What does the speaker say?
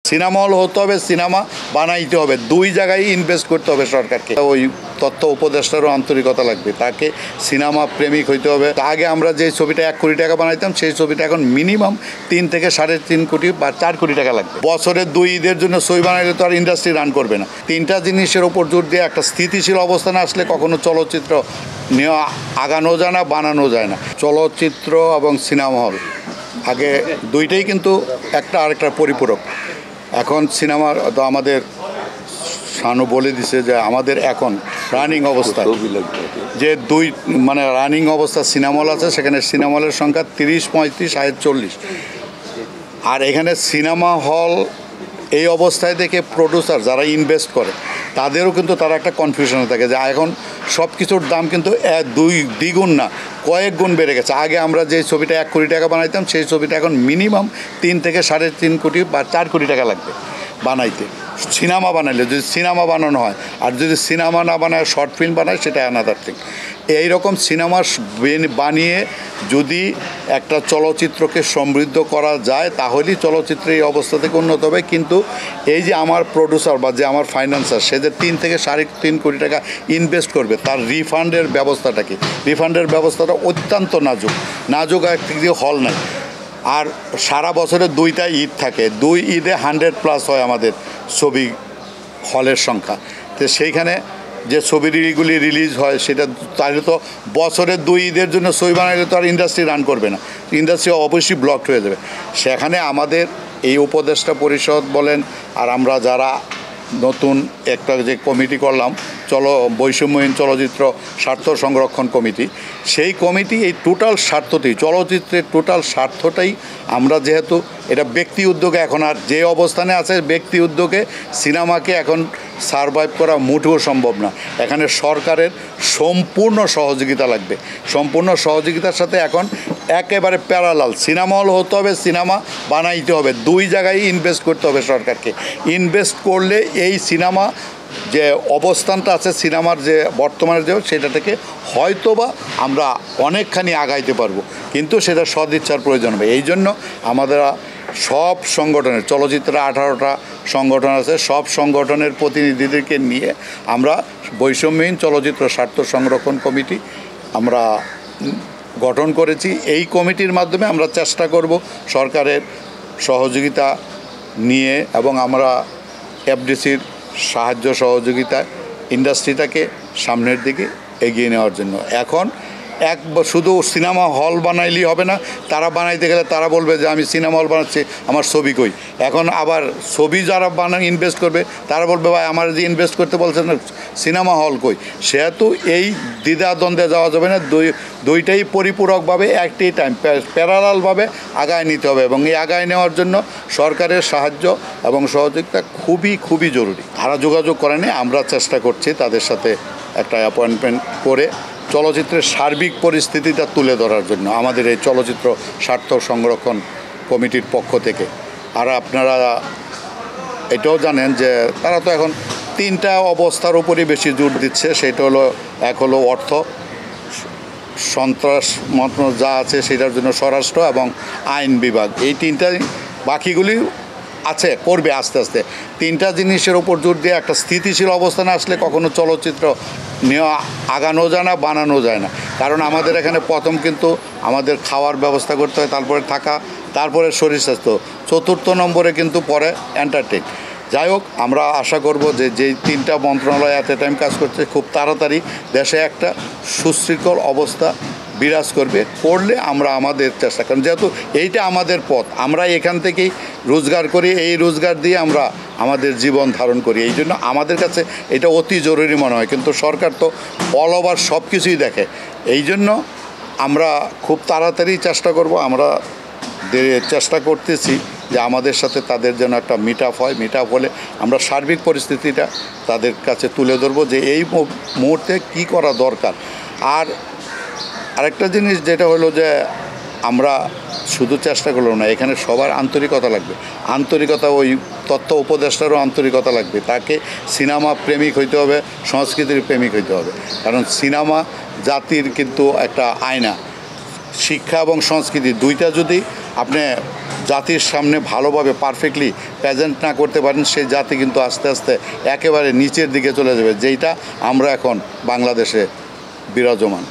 Cinema hall হতে হবে, cinema বানাইতে হবে, দুই জায়গায় ইনভেস্ট করতে হবে সরকারকে। ওই তথ্য উপদেষ্টারও আন্তরিকতা লাগবে, তাকে সিনেমা প্রেমিক হইতে হবে। আগে আমরা যে ছবিটা 1 কোটি টাকা বানাইতাম, সেই ছবিটা এখন মিনিমাম 3 থেকে 3.5 কোটি বা 4 কোটি টাকা লাগবে। বছরে 2 ঈদের জন্য ছবি বানাইলে তো আর ইন্ডাস্ট্রি রান করবে না। 3টা জিনিসের ওপর জোর দিয়ে একটা স্থিতিশীল অবস্থানে আসলে কখনো চলচ্চিত্র নেওয়া আগানো যায় না, বানানো যায় না। চলচ্চিত্র এবং সিনেমা হল আগে দুইটাই কিন্তু একটা আরেকটার পরিপূরক। এখন সিনেমার তো আমাদের শানু বলে দিছে যে আমাদের এখন রানিং অবস্থা যে রানিং অবস্থা সিনেমা হল আছে, সেখানে সিনেমা হলের সংখ্যা 30, 35, 40। আর এখানে সিনেমা হল এই অবস্থায় দেখে প্রডিউসার যারা ইনভেস্ট করে তাদেরও কিন্তু তারা একটা কনফিউশনে থাকে যে এখন সব কিছুর দাম কিন্তু দ্বিগুণ না, কয়েক গুণ বেড়ে গেছে। আগে আমরা যে ছবিটা 1 কোটি টাকা বানাইতাম, সেই ছবিটা এখন মিনিমাম 3 থেকে 3.5 কোটি বা 4 কোটি টাকা লাগবে বানাইতে। সিনেমা বানাইলে যদি সিনেমা বানানো হয়, আর যদি সিনেমা না বানায় শর্ট ফিল্ম বানায়, সেটা অ্যানাদার থিং। এইরকম সিনেমা বানিয়ে যদি একটা চলচ্চিত্রকে সমৃদ্ধ করা যায়, তাহলেই চলচ্চিত্রের এই অবস্থা থেকে উন্নত হবে। কিন্তু এই যে আমার প্রডিউসার বা যে আমার ফাইন্যান্সার, সে যে 3 থেকে 3.5 কোটি টাকা ইনভেস্ট করবে, তার রিফান্ডের ব্যবস্থাটা কি? রিফান্ডের ব্যবস্থাটা অত্যন্ত নাজুক একদিকে হল নাই। আর সারা বছরে 2টা ঈদ থাকে, 2 ঈদে 100+ হয় আমাদের ছবি হলের সংখ্যা। তো সেইখানে যে ছবিগুলি রিলিজ হয়, সেটা তাহলে তো বছরে 2 ঈদের জন্য ছবি বানাইলে তো আর ইন্ডাস্ট্রি রান করবে না, ইন্ডাস্ট্রি অবশ্যই ব্লকড হয়ে যাবে। সেখানে আমাদের এই উপদেষ্টা পরিষদ বলেন, আর আমরা যারা নতুন একটা যে কমিটি করলাম, বৈষম্যহীন চলচ্চিত্র স্বার্থ সংরক্ষণ কমিটি, সেই কমিটি এই টোটাল স্বার্থটি, চলচ্চিত্রের টোটাল স্বার্থটাই আমরা, যেহেতু এটা ব্যক্তি উদ্যোগে এখন আর যে অবস্থানে আছে, ব্যক্তি উদ্যোগে সিনেমাকে এখন সারভাইভ করা মোটেও সম্ভব না। এখানে সরকারের সম্পূর্ণ সহযোগিতা লাগবে। সম্পূর্ণ সহযোগিতার সাথে এখন একেবারে প্যারালাল সিনেমা হল হতে হবে, সিনেমা বানাইতে হবে, দুই জায়গায় ইনভেস্ট করতে হবে সরকারকে। ইনভেস্ট করলে এই সিনেমা যে অবস্থানটা আছে, সিনেমার যে বর্তমানে যে, সেটা থেকে হয়তোবা আমরা অনেকখানি আগাইতে পারবো, কিন্তু সেটা সদিচ্ছার প্রয়োজন হবে। এই জন্য আমাদের সব সংগঠনের, চলচ্চিত্রে 18টা সংগঠন আছে, সব সংগঠনের প্রতিনিধিদেরকে নিয়ে আমরা বৈষম্যহীন চলচ্চিত্র স্বার্থ সংরক্ষণ কমিটি আমরা গঠন করেছি। এই কমিটির মাধ্যমে আমরা চেষ্টা করব সরকারের সহযোগিতা নিয়ে, এবং আমরা এফডিসির সাহায্য সহযোগিতায় ইন্ডাস্ট্রিটাকে সামনের দিকে এগিয়ে নেওয়ার জন্য। এখন শুধু সিনেমা হল বানাইলেই হবে না, তারা বানাইতে গেলে তারা বলবে যে আমি সিনেমা হল বানাচ্ছি, আমার ছবি কই। এখন আবার ছবি যারা ইনভেস্ট করবে, তারা বলবে ভাই আমার যে ইনভেস্ট করতে বলছেন না, সিনেমা হল কই। সেহেতু এই দ্বিধাদ্বন্দ্বে যাওয়া যাবে না, দুইটাই পরিপূরকভাবে একটি টাইম প্যারালালভাবে আগায় নিতে হবে, এবং এই আগায় নেওয়ার জন্য সরকারের সাহায্য এবং সহযোগিতা খুবই খুবই জরুরি। তারা যোগাযোগ করেনি, আমরা চেষ্টা করছি তাদের সাথে একটা অ্যাপয়েন্টমেন্ট করে চলচ্চিত্রের সার্বিক পরিস্থিতিটা তুলে ধরার জন্য আমাদের এই চলচ্চিত্র স্বার্থ সংরক্ষণ কমিটির পক্ষ থেকে। আর আপনারা এটাও জানেন যে তারা তো এখন 3টা অবস্থার উপরই বেশি জোর দিচ্ছে। সেটা হলো, এক হলো অর্থ, সন্ত্রাস মন্ত্রণালয় যা আছে সেটার জন্য স্বরাষ্ট্র এবং আইন বিভাগ, এই 3টাই। বাকিগুলি আছে, করবে আস্তে আস্তে। 3টা জিনিসের ওপর জোর দিয়ে একটা স্থিতিশীল অবস্থানে আসলে কখনো চলচ্চিত্র নেওয়া আগানো যায় না, বানানো যায় না। কারণ আমাদের এখানে প্রথম কিন্তু আমাদের খাওয়ার ব্যবস্থা করতে হয়, তারপরে থাকা, তারপরে শরীর স্বাস্থ্য, 4র্থ নম্বরে কিন্তু পরে এন্টারটেইন। যাই হোক, আমরা আশা করব যে যেই 3টা মন্ত্রণালয় এট এ টাইম কাজ করছে, খুব তাড়াতাড়ি দেশে একটা সুশৃঙ্খল অবস্থা বিরাজ করলে আমরা আমাদের চেষ্টা, কারণ যেহেতু এইটা আমাদের পথ, আমরা এখান থেকেই রোজগার করি, এই রোজগার দিয়ে আমরা আমাদের জীবন ধারণ করি। এই জন্য আমাদের কাছে এটা অতি জরুরি মনে হয়। কিন্তু সরকার তো অল ওভার সব কিছুই দেখে। এই জন্য আমরা খুব তাড়াতাড়ি চেষ্টা করব, আমরা চেষ্টা করতেছি যে আমাদের সাথে তাদের যেন একটা মিট আপ হয়। মিট আপ হলে আমরা সার্বিক পরিস্থিতিটা তাদের কাছে তুলে ধরবো যে এই মুহূর্তে কী করা দরকার। আর আরেকটা জিনিস যেটা হলো যে আমরা শুধু চেষ্টা করলাম না, এখানে সবার আন্তরিকতা লাগবে। আন্তরিকতা, ওই তথ্য উপদেষ্টারও আন্তরিকতা লাগবে। তাকে সিনেমা প্রেমিক হইতে হবে, সংস্কৃতির প্রেমিক হইতে হবে। কারণ সিনেমা জাতির কিন্তু একটা আয়না। শিক্ষা এবং সংস্কৃতি দুইটা যদি আপনি জাতির সামনে ভালোভাবে পারফেক্টলি প্রেজেন্ট না করতে পারেন, সেই জাতি কিন্তু আস্তে আস্তে একেবারে নিচের দিকে চলে যাবে, যেইটা আমরা এখন বাংলাদেশে বিরাজমান।